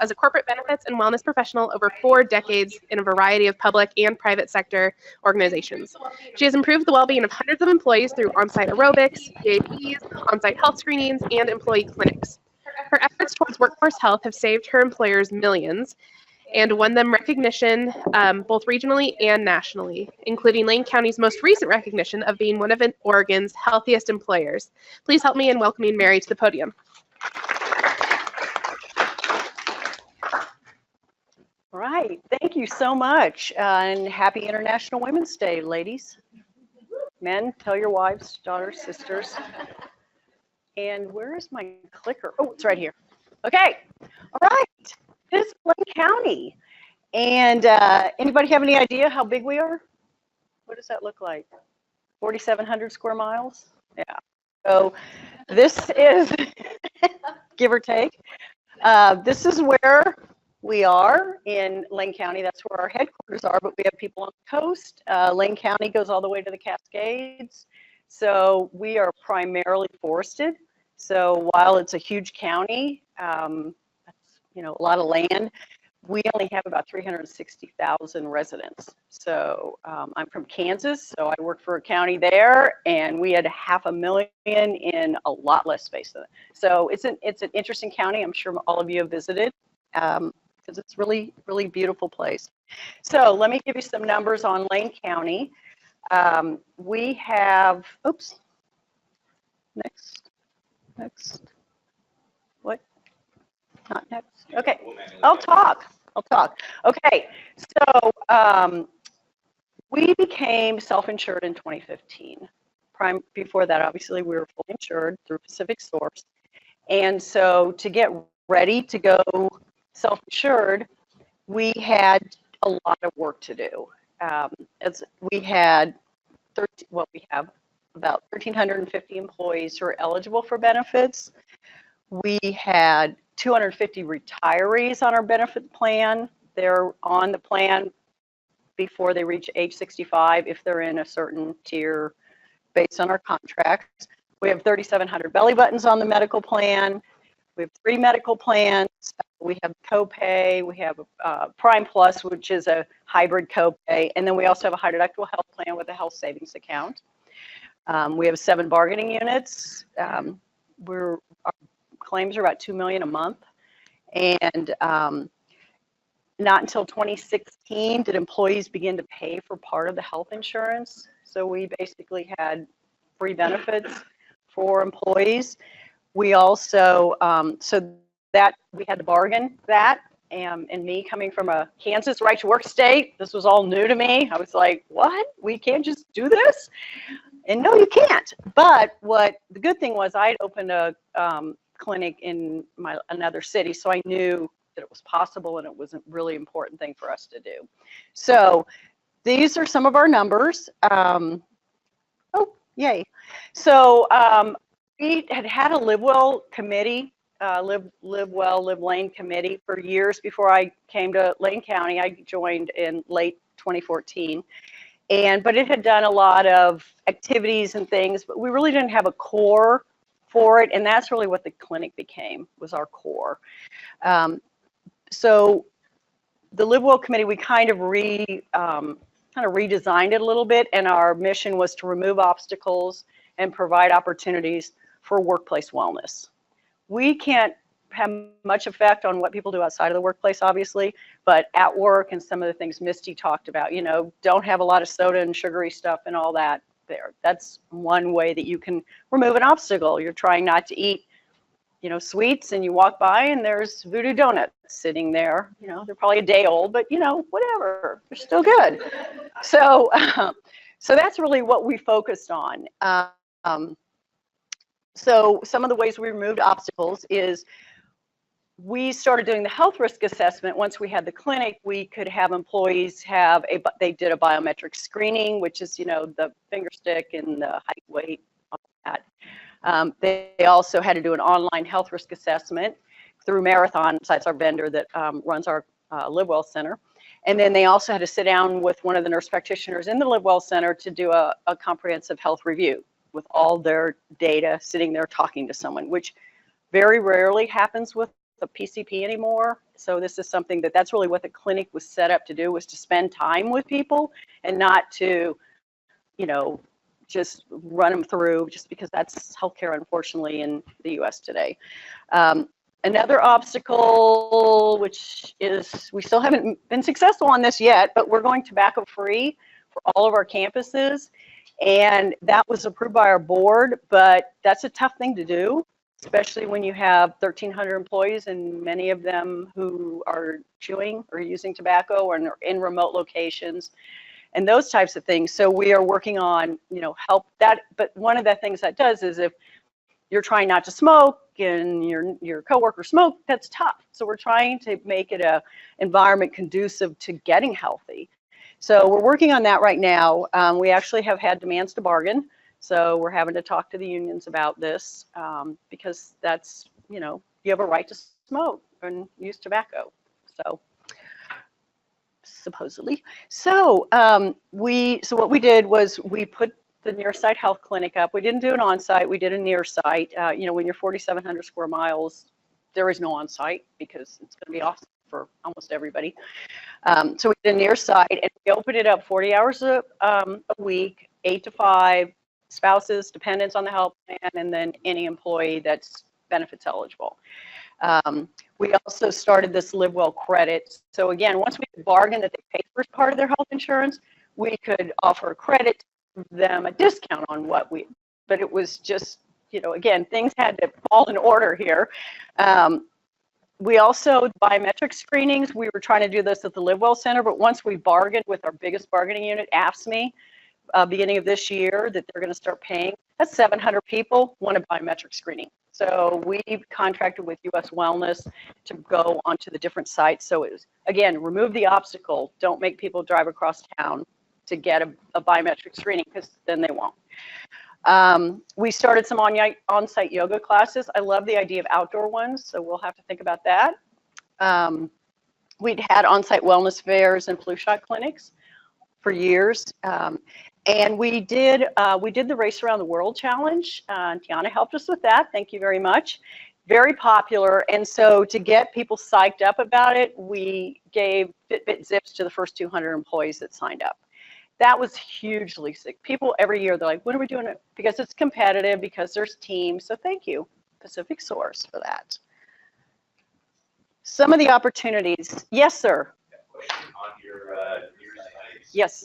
as a corporate benefits and wellness professional over 4 decades in a variety of public and private sector organizations. She has improved the well-being of hundreds of employees through on-site aerobics, PAPs, on-site health screenings, and employee clinics. Her efforts towards workforce health have saved her employers millions and won them recognition both regionally and nationally, including Lane County's most recent recognition of being one of Oregon's healthiest employers. Please help me in welcoming Mary to the podium. All right, thank you so much, and happy International Women's Day, ladies. Men, tell your wives, daughters, sisters. And where is my clicker? Oh, it's right here. Okay, all right, this is Lane County. And anybody have any idea how big we are? What does that look like? 4,700 square miles? Yeah, so this is, give or take, this is where we are in Lane County. That's where our headquarters are, but we have people on the coast. Lane County goes all the way to the Cascades. So we are primarily forested. So while it's a huge county, that's, you know, a lot of land, we only have about 360,000 residents. So I'm from Kansas, so I work for a county there, and we had 500,000 in a lot less space than that. So it's an interesting county. I'm sure all of you have visited. Because it's really, really beautiful place. So let me give you some numbers on Lane County. We have, oops, next, what? Not next, okay, I'll talk. Okay, so we became self-insured in 2015. Before that, obviously, we were fully insured through Pacific Source. And so to get ready to go self-insured, we had a lot of work to do. As we had, we have about 1,350 employees who are eligible for benefits. We had 250 retirees on our benefit plan. They're on the plan before they reach age 65 if they're in a certain tier based on our contracts. We have 3,700 belly buttons on the medical plan. We have 3 medical plans. We have copay. We have Prime Plus, which is a hybrid copay. And then we also have a high deductible health plan with a health savings account. We have 7 bargaining units. Our claims are about $2 million a month. And not until 2016 did employees begin to pay for part of the health insurance. So we basically had free benefits for employees. We also, so that we had to bargain that, and me coming from a Kansas right to work state, this was all new to me. I was like, what? We can't just do this? And no, you can't. But what the good thing was, I had opened a clinic in another city, so I knew that it was possible, and it was a really important thing for us to do. So these are some of our numbers. Oh, yay. So we had a Live Well committee, Live Well, Live Lane committee for years before I came to Lane County. I joined in late 2014. But it had done a lot of activities and things, but we really didn't have a core for it. And that's really what the clinic became, was our core. So the Live Well committee, we kind of redesigned it a little bit. And our mission was to remove obstacles and provide opportunities for workplace wellness. We can't have much effect on what people do outside of the workplace, obviously, but at work and some of the things Misty talked about, you know, don't have a lot of soda and sugary stuff and all that there. That's one way that you can remove an obstacle. You're trying not to eat, you know, sweets, and you walk by and there's Voodoo donuts sitting there. You know, they're probably a day old, but you know, whatever, they're still good. So, so that's really what we focused on. So some of the ways we removed obstacles is we started doing the health risk assessment. Once we had the clinic, we could have employees have they did a biometric screening, which is, you know, the finger stick and the height, weight, all that. They also had to do an online health risk assessment through Marathon. That's our vendor that runs our Live Well Center. And then they also had to sit down with one of the nurse practitioners in the Live Well Center to do a comprehensive health review with all their data, sitting there talking to someone, which very rarely happens with a PCP anymore. So this is something that's really what the clinic was set up to do, was to spend time with people and not to, just run them through, just because that's healthcare, unfortunately, in the US today. Another obstacle, which is, we still haven't been successful on this yet, but we're going tobacco free for all of our campuses. And that was approved by our board, but that's a tough thing to do, especially when you have 1,300 employees and many of them who are chewing or using tobacco or in remote locations and those types of things. So we are working on, help that. But one of the things that does is if you're trying not to smoke and your coworker smoke, that's tough. So we're trying to make it a environment conducive to getting healthy. So we're working on that right now. We actually have had demands to bargain. So we're having to talk to the unions about this because that's, you have a right to smoke and use tobacco. So supposedly. So what we did was we put the near site health clinic up. We didn't do an on-site, we did a near site. When you're 4,700 square miles, there is no on-site because it's going to be awesome for almost everybody. So we did a near site and we opened it up 40 hours a week, 8 to 5, spouses, dependents on the health plan, and then any employee that's benefits eligible. We also started this Live Well credit. So again, once we bargained that they paid for part of their health insurance, we could offer credit to them, a discount on but it was just, again, things had to fall in order here. We also, biometric screenings, we were trying to do this at the Live Well Center, but once we bargained with our biggest bargaining unit, AFSCME, beginning of this year, that they're going to start paying, that's 700 people want a biometric screening. So we've contracted with US Wellness to go onto the different sites. So it was, again, remove the obstacle. Don't make people drive across town to get a biometric screening, because then they won't. We started some on-site yoga classes. I love the idea of outdoor ones, so we'll have to think about that. We'd had on-site wellness fairs and flu shot clinics for years. And we did the Race Around the World Challenge. Tiana helped us with that. Thank you very much. Very popular. And so to get people psyched up about it, we gave Fitbit Zips to the first 200 employees that signed up. That was hugely sick. People every year, they're like, when are we doing it? Because it's competitive, because there's teams. So thank you, Pacific Source, for that. Some of the opportunities. Yes, sir. On your yes.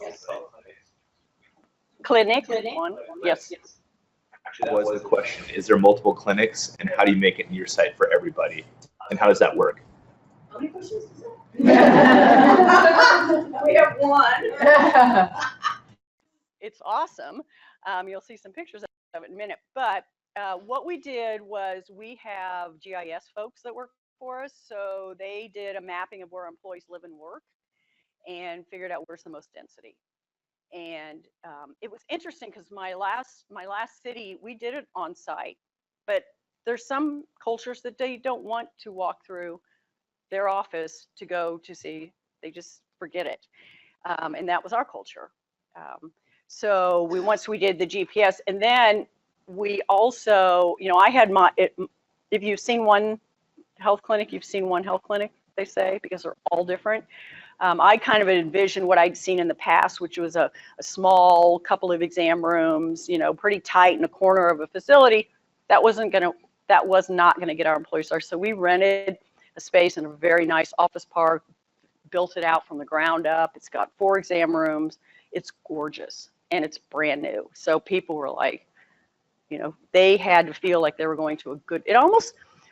Clinic. One. Yes. Actually, that was the question. Is there multiple clinics, and how do you make it near site for everybody? And how does that work? How many questions is that? We have one. It's awesome. You'll see some pictures of it in a minute. But what we did was we have GIS folks that work for us. So they did a mapping of where employees live and work and figured out where's the most density. And it was interesting because my last city, we did it on site, but there's some cultures that they don't want to walk through their office to go to see. They just forget it. And that was our culture. So once we did the GPS, and then we also, I had if you've seen one health clinic, you've seen one health clinic, they say, because they're all different. I kind of envisioned what I'd seen in the past, which was a small couple of exam rooms, pretty tight in a corner of a facility. That was not going to get our employees started. So we rented a space in a very nice office park, built it out from the ground up. It's got 4 exam rooms. It's gorgeous and it's brand new. So people were like, they had to feel like they were going to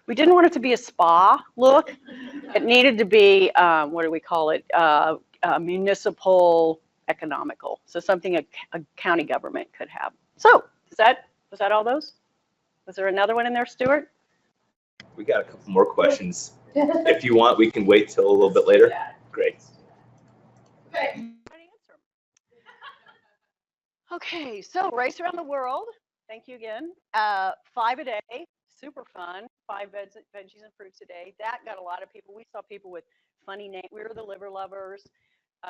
we didn't want it to be a spa look. It needed to be, what do we call it? Municipal economical. So something a county government could have. So was that all those? Was there another one in there, Stuart? We got a couple more questions. If you want, we can wait till a little bit later. Great. Okay, so Race Around the World. Thank you again. 5 a day. Super fun. 5 veggies and fruits a day. That got a lot of people. We saw people with funny names. We were the Liver Lovers.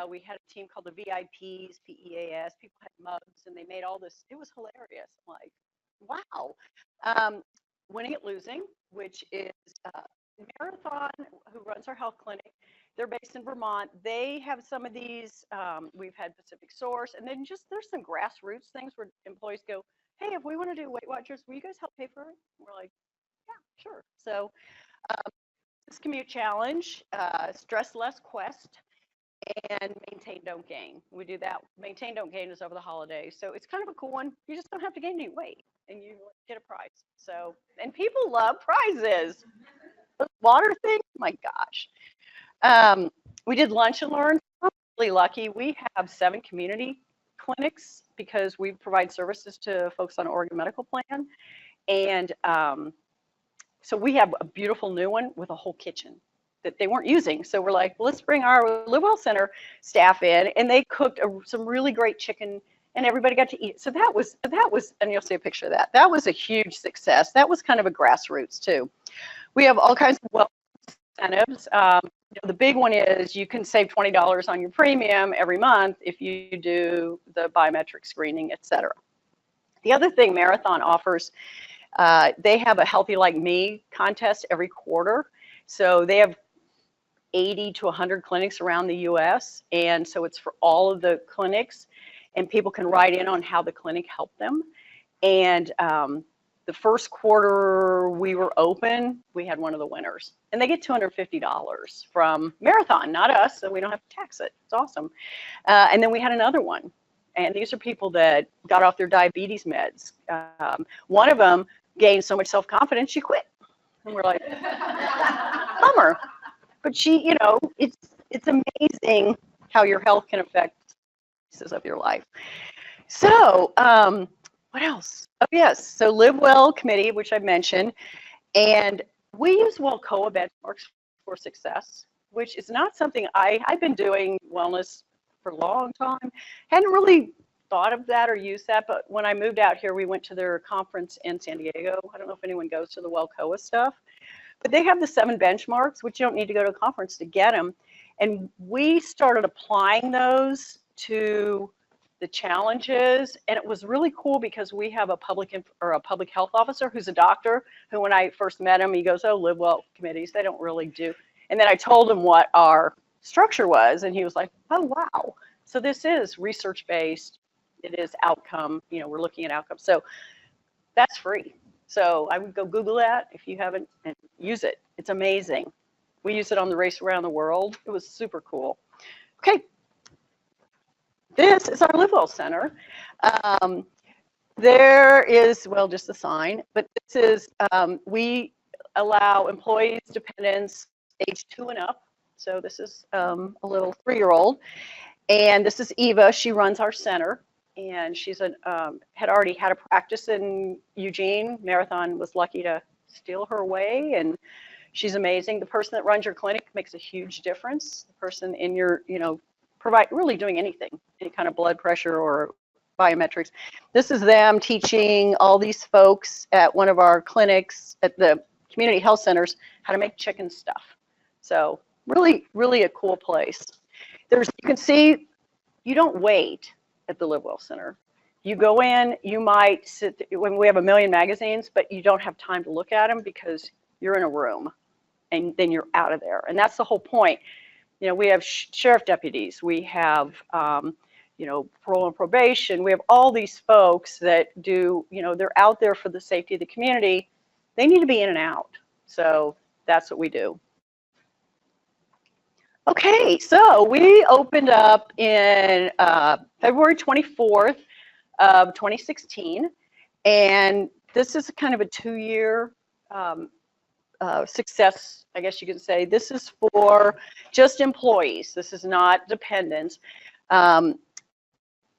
We had a team called the VIPs, PEAS. People had mugs and they made all this. It was hilarious. I'm like, wow. Winning at Losing, which is Marathon, who runs our health clinic, they're based in Vermont. They have some of these. We've had Pacific Source, and then just there's some grassroots things where employees go, "Hey, if we want to do Weight Watchers, will you guys help pay for it?" And we're like, "Yeah, sure." So this commute challenge, stress less quest, and maintain don't gain. We do that. Maintain don't gain is over the holidays, so it's kind of a cool one. You just don't have to gain any weight, and you get a prize. So, and people love prizes. Those water things, my gosh. We did lunch and learn. We're really lucky. We have 7 community clinics because we provide services to folks on Oregon Medical Plan, and so we have a beautiful new one with a whole kitchen that they weren't using. So we're like, well, let's bring our Live Well Center staff in, and they cooked some really great chicken, and everybody got to eat. So that was, and you'll see a picture of that. That was a huge success. That was kind of a grassroots too. We have all kinds of wellness incentives. The big one is you can save $20 on your premium every month if you do the biometric screening, et cetera. The other thing Marathon offers, they have a Healthy Like Me contest every quarter. So they have 80 to 100 clinics around the US. And so it's for all of the clinics, and people can write in on how the clinic helped them. And the first quarter we were open, we had one of the winners, and they get $250 from Marathon, not us, so we don't have to tax it. It's awesome. And then we had another one, and these are people that got off their diabetes meds. One of them gained so much self-confidence, she quit. And we're like, bummer. But she, it's amazing how your health can affect pieces of your life. So, what else? Oh, yes. So Live Well Committee, which I mentioned, and we use WellCoa benchmarks for success, which is not something I've been doing wellness for a long time. Hadn't really thought of that or used that, but when I moved out here, we went to their conference in San Diego. I don't know if anyone goes to the WellCoa stuff, but they have the 7 benchmarks, which you don't need to go to a conference to get them. And we started applying those to the challenges, and it was really cool because we have a public health officer who's a doctor, who when I first met him, he goes, "Oh, Live Well committees, they don't really do." And then I told him what our structure was, and he was like, "Oh, wow." So this is research-based. It is outcome. We're looking at outcomes. So that's free. So I would go Google that if you haven't, and use it. It's amazing. We use it on the race around the world. It was super cool. Okay. This is our Live Well Center. There is, well, just a sign, but this is, we allow employees, dependents, age 2 and up. So this is a little 3-year-old. And this is Eva. She runs our center. And she's had already had a practice in Eugene. Marathon was lucky to steal her away. And she's amazing. The person that runs your clinic makes a huge difference. The person in your, provide really doing anything, any kind of blood pressure or biometrics. This is them teaching all these folks at one of our clinics at the community health centers how to make chicken stuff. So really, really a cool place. You can see, you don't wait at the Live Well Center. You go in, you might sit, when we have 1 million magazines, but you don't have time to look at them because you're in a room and then you're out of there. And that's the whole point. We have sheriff deputies, we have, parole and probation. We have all these folks that do, they're out there for the safety of the community. They need to be in and out. So that's what we do. Okay, so we opened up in February 24th of 2016. And this is kind of a 2-year success, I guess you could say. This is for just employees. This is not dependents.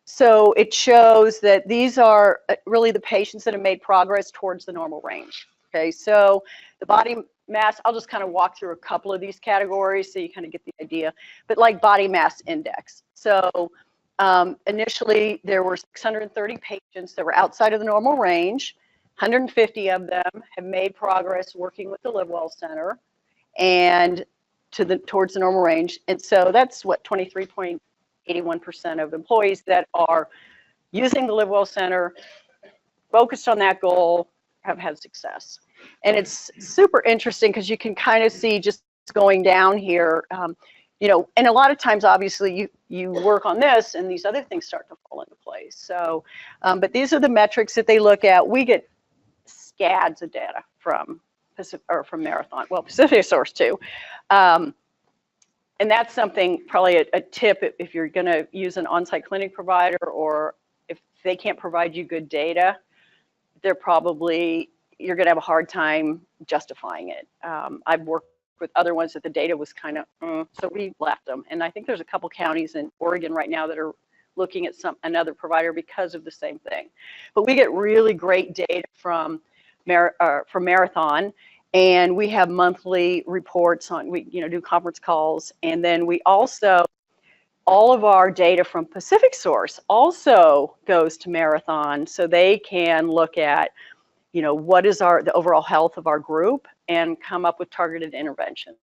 So it shows that these are really the patients that have made progress towards the normal range. Okay, so the body mass, I'll just kind of walk through a couple of these categories so you kind of get the idea. But like body mass index. So initially there were 630 patients that were outside of the normal range. 150 of them have made progress working with the Live Well Center and towards the normal range. And so that's what 23.81% of employees that are using the Live Well Center, focused on that goal, have had success. And it's super interesting because you can kind of see just going down here, you know, and a lot of times, obviously, you work on this and these other things start to fall into place. So, but these are the metrics that they look at. We get scads of data from Marathon, well, Pacific Source too. And that's something, probably a tip if you're going to use an on-site clinic provider, or if they can't provide you good data, you're going to have a hard time justifying it. I've worked with other ones that the data was kind of, so we left them. And I think there's a couple counties in Oregon right now that are looking at another provider because of the same thing. But we get really great data from Marathon. And we have monthly reports on, we do conference calls. And then we also, all of our data from Pacific Source also goes to Marathon, so they can look at, what is the overall health of our group and come up with targeted interventions.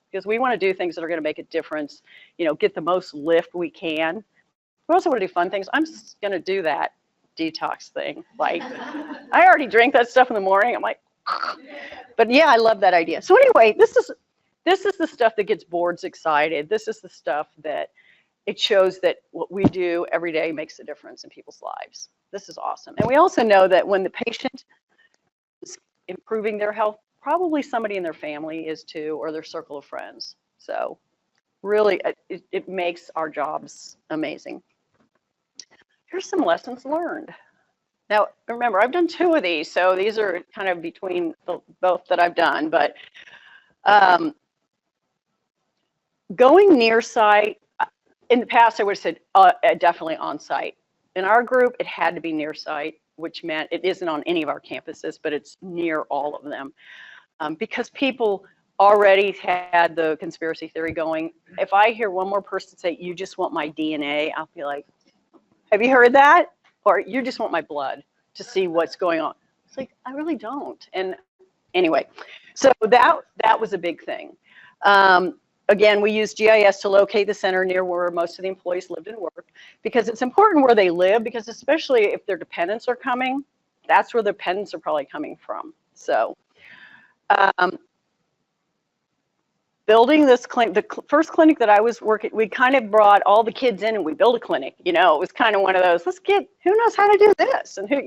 Because we want to do things that are going to make a difference, get the most lift we can. We also want to do fun things. I'm just going to do that detox thing. Like, I already drink that stuff in the morning. I'm like, but yeah, I love that idea. So anyway, this is the stuff that gets boards excited. This is the stuff that it shows that what we do every day makes a difference in people's lives. This is awesome. And we also know that when the patient is improving their health, probably somebody in their family is too, or their circle of friends. So really, it makes our jobs amazing. Here's some lessons learned. Now, remember, I've done 2 of these, so these are kind of between both that I've done, but going near site, in the past I would have said definitely on site. In our group, it had to be near site, which meant it isn't on any of our campuses, but it's near all of them. Because people already had the conspiracy theory going. If I hear one more person say, "You just want my DNA," I'll be like, "Have you heard that?" Or "You just want my blood to see what's going on." It's like, I really don't. And anyway, so that was a big thing. Again, we use GIS to locate the center near where most of the employees lived and worked, because it's important where they live, because especially if their dependents are coming, that's where their dependents are probably coming from. So building this clinic, the first clinic that I was working, we kind of brought all the kids in and we built a clinic. It was kind of one of those, let's get, who knows how to do this? And who,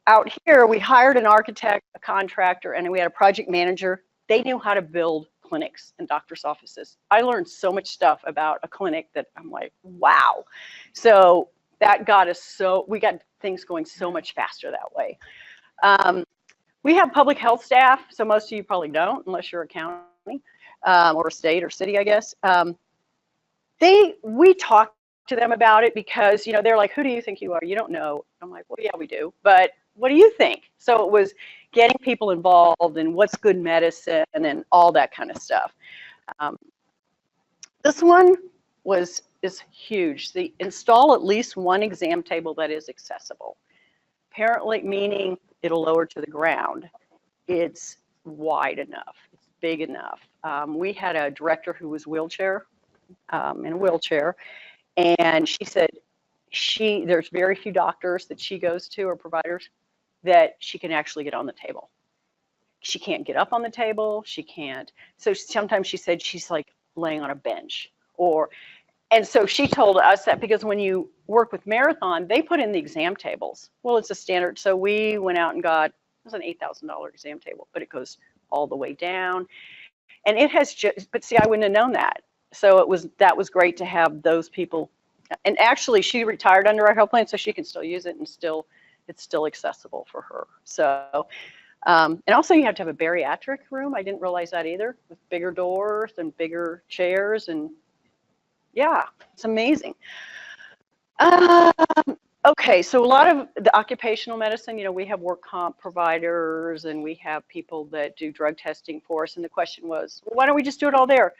out here, we hired an architect, a contractor, and we had a project manager. They knew how to build clinics and doctor's offices. I learned so much stuff about a clinic that I'm like, wow. So that got us we got things going so much faster that way. We have public health staff, so most of you probably don't, unless you're a county or a state or city, I guess. We talk to them about it because, they're like, "Who do you think you are? You don't know." I'm like, "Well, yeah, we do, but what do you think?" So it was getting people involved in what's good medicine and all that kind of stuff. This one is huge. Install at least one exam table that is accessible. Apparently, meaning it'll lower to the ground. It's wide enough. It's big enough. We had a director who was in a wheelchair, and she said there's very few doctors that she goes to or providers that she can actually get on the table. She can't get up on the table. She can't. So sometimes she said she's like laying on a bench and so she told us that because when you work with Marathon, they put in the exam tables. Well, it's a standard. So we went out and got, it was an $8,000 exam table, but it goes all the way down. And it has but see, I wouldn't have known that. So that was great to have those people. And actually, she retired under our health plan, so she can still use it and it's still accessible for her. So, and also you have to have a bariatric room. I didn't realize that either, with bigger doors and bigger chairs, and yeah, it's amazing. Okay, so a lot of the occupational medicine, we have work comp providers and we have people that do drug testing for us. And the question was, well, why don't we just do it all there?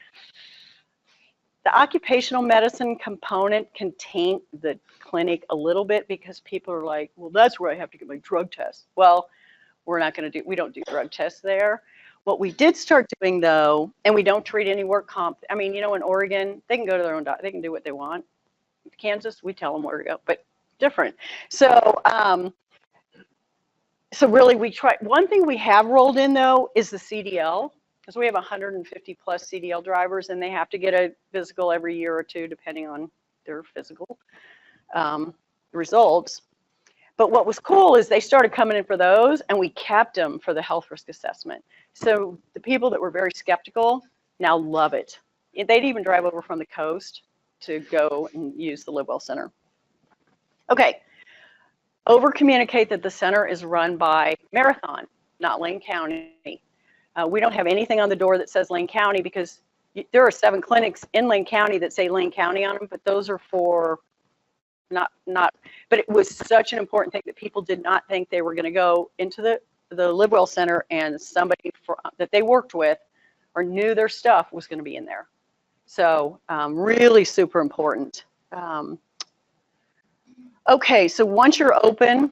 The occupational medicine component can taint the clinic a little bit because people are like, well, that's where I have to get my drug test. Well, we don't do drug tests there. What we did start doing though, and we don't treat any work comp. I mean, in Oregon, they can go to their own doctor, they can do what they want. Kansas, we tell them where to go, but different. So So really we try, one thing we have rolled in though is the CDL, because we have 150 plus CDL drivers and they have to get a physical every year or two depending on their physical results. But what was cool is they started coming in for those and we kept them for the health risk assessment. So the people that were very skeptical now love it. They'd even drive over from the coast to go and use the LiveWell Center. Okay. Over communicate that the center is run by Marathon, not Lane County. We don't have anything on the door that says Lane County because there are 7 clinics in Lane County that say Lane County on them, but those are for not, but it was such an important thing that people did not think they were going to go into the LiveWell Center and somebody that they worked with or knew their stuff was going to be in there. So really super important. Okay, so once you're open,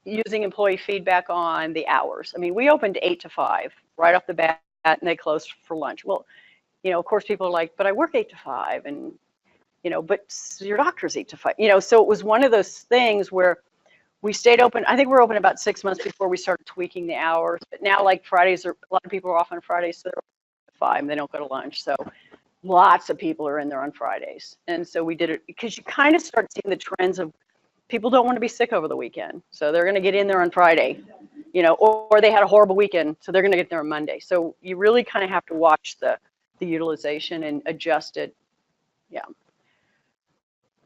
using employee feedback on the hours. I mean, we opened 8 to 5 right off the bat, and they closed for lunch. Well, you know, of course, people are like, but I work 8 to 5, and you know, but your doctor's 8 to 5. You know, so it was one of those things where we stayed open. I think we're open about 6 months before we started tweaking the hours. But now, like Fridays, a lot of people are off on Fridays, so they're open at 5 and they don't go to lunch. So lots of people are in there on Fridays. And so we did it because you kind of start seeing the trends of people don't want to be sick over the weekend. So they're going to get in there on Friday, you know, or they had a horrible weekend. So they're going to get there on Monday. So you really kind of have to watch the utilization and adjust it. Yeah.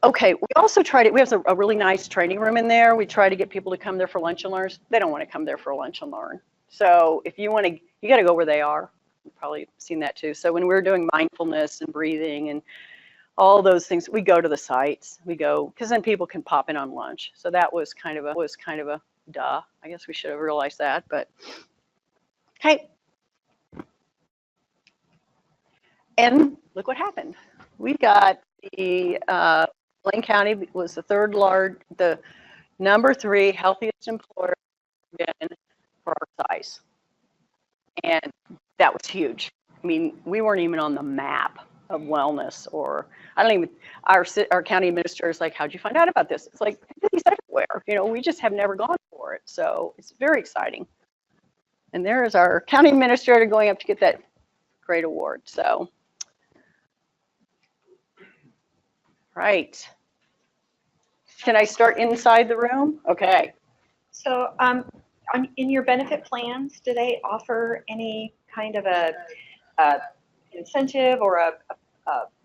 Okay. We also tried it. We have a really nice training room in there. We try to get people to come there for lunch and learn. They don't want to come there for lunch and learn. So if you want to, you got to go where they are. You've probably seen that too. So when we're doing mindfulness and breathing and all those things, we go to the sites. We go because then people can pop in on lunch. So that was kind of a duh. I guess we should have realized that. But okay. And look what happened. We got the Lane County was the number 3 healthiest employer again for our size. And that was huge. I mean, we weren't even on the map of wellness, or I don't even, our county administrator is like, how'd you find out about this? It's like, it's everywhere. You know, we just have never gone for it. So it's very exciting. And there is our county administrator going up to get that great award. So, right. Can I start inside the room? Okay. So in your benefit plans, do they offer any kind of a incentive or a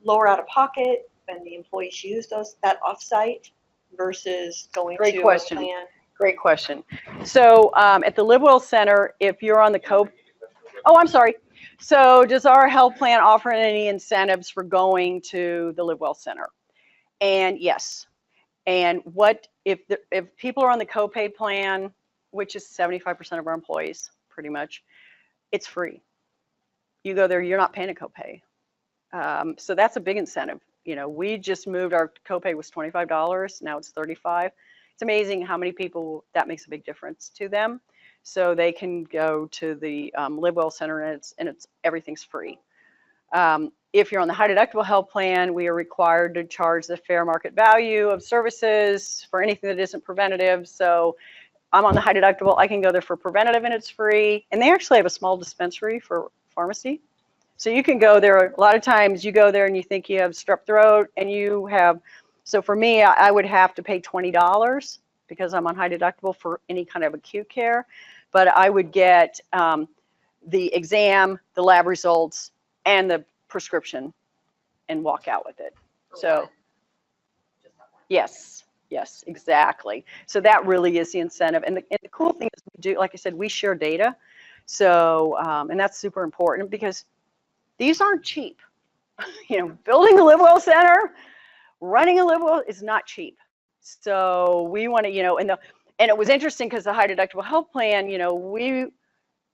lower out of pocket when the employees use that offsite versus going to a plan? Great question. So at the LiveWell Center, if you're on the I'm sorry. So does our health plan offer any incentives for going to the LiveWell Center? And yes. And what if people are on the copay plan, which is 75% of our employees, pretty much, it's free. You go there, you're not paying a copay. So that's a big incentive. You know, we just moved, our copay was $25, now it's $35. It's amazing how many people that makes a big difference to them. So they can go to the LiveWell Center and everything's free. If you're on the high deductible health plan, we are required to charge the fair market value of services for anything that isn't preventative. So I'm on the high deductible, I can go there for preventative and it's free. And they actually have a small dispensary for pharmacy. So you can go there. A lot of times you go there and you think you have strep throat and you have, so for me, I would have to pay $20 because I'm on high deductible for any kind of acute care. But I would get the exam, the lab results, and the prescription and walk out with it. So yes, exactly. So that really is the incentive. And the cool thing is we do, like I said, we share data. So, and that's super important because these aren't cheap. You know, building a LiveWell Center, running a LiveWell is not cheap. So we want to, you know, and it was interesting because the high deductible health plan, you know,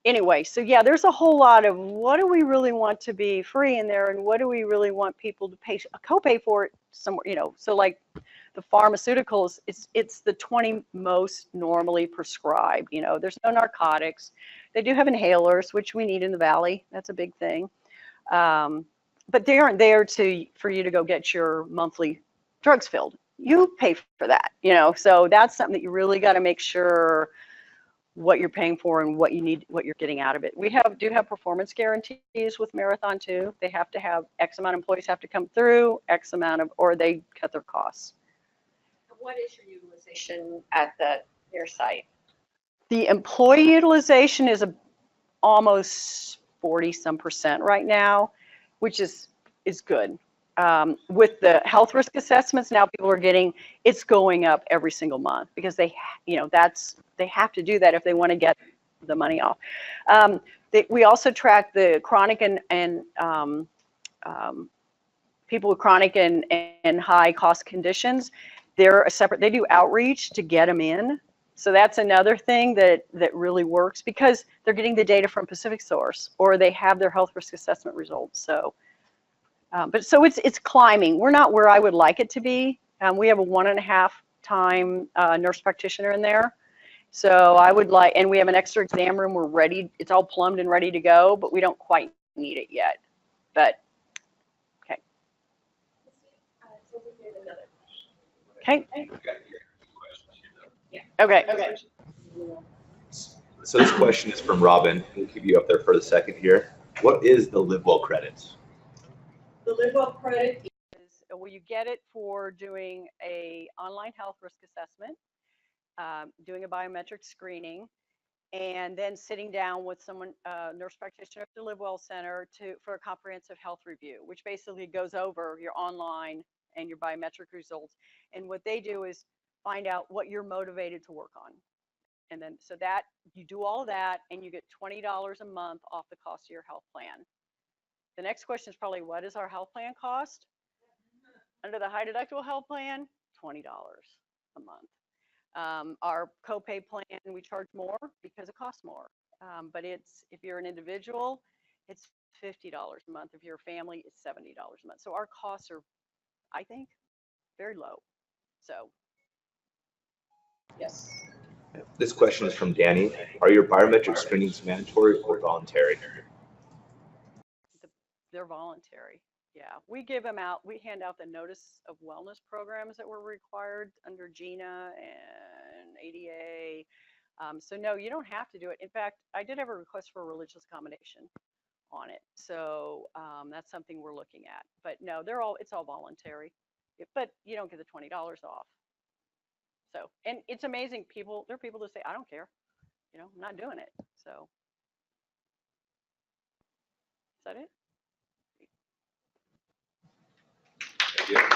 anyway, so yeah, there's a whole lot of what do we really want to be free in there and what do we really want people to pay a copay for it somewhere, you know, so like the pharmaceuticals, it's the 20 most normally prescribed, you know, there's no narcotics. They do have inhalers, which we need in the Valley. That's a big thing. But they aren't there for you to go get your monthly drugs filled. you pay for that, so that's something that you really got to make sure what you're paying for and what you're getting out of it. We do have performance guarantees with Marathon too. They have to have X amount of employees have to come through, X amount of, or they cut their costs. What is your utilization at their site? The employee utilization is almost 40% right now, which is good. With the health risk assessments, now people are it's going up every single month because they have to do that if they want to get the money off. We also track the chronic and people with chronic and high cost conditions. They're they do outreach to get them in. So that's another thing that really works because they're getting the data from Pacific Source or they have their health risk assessment results. So, but it's climbing. We're not where I would like it to be. We have a 1.5 time nurse practitioner in there. So I would and we have an extra exam room. We're ready. It's all plumbed and ready to go, but we don't quite need it yet. But okay. Okay. Okay. So this question is from Robin. We'll keep you up there for a second here. What is the LiveWell credit? The LiveWell credit is, well, you get it for doing a online health risk assessment, doing a biometric screening, and then sitting down with someone, nurse practitioner at the LiveWell Center for a comprehensive health review, which basically goes over your online and your biometric results. And what they do is find out what you're motivated to work on. And then, so that you do all of that and you get $20 a month off the cost of your health plan. The next question is probably, what does our health plan cost? Under the high deductible health plan, $20 a month. Our copay plan, we charge more because it costs more. But if you're an individual, it's $50 a month. If you're a family, it's $70 a month. So our costs are, I think, very low. So, yes. This question is from Danny. Are your biometric screenings mandatory or voluntary? They're voluntary. Yeah, we give them out. We hand out the notice of wellness programs that were required under GINA and ADA. So no, you don't have to do it. In fact, I did have a request for a religious accommodation on it. So that's something we're looking at. But no, it's all voluntary. But you don't get the $20 off. So, and it's amazing. There are people that say, I don't care. I'm not doing it. So, is that it? Thank you.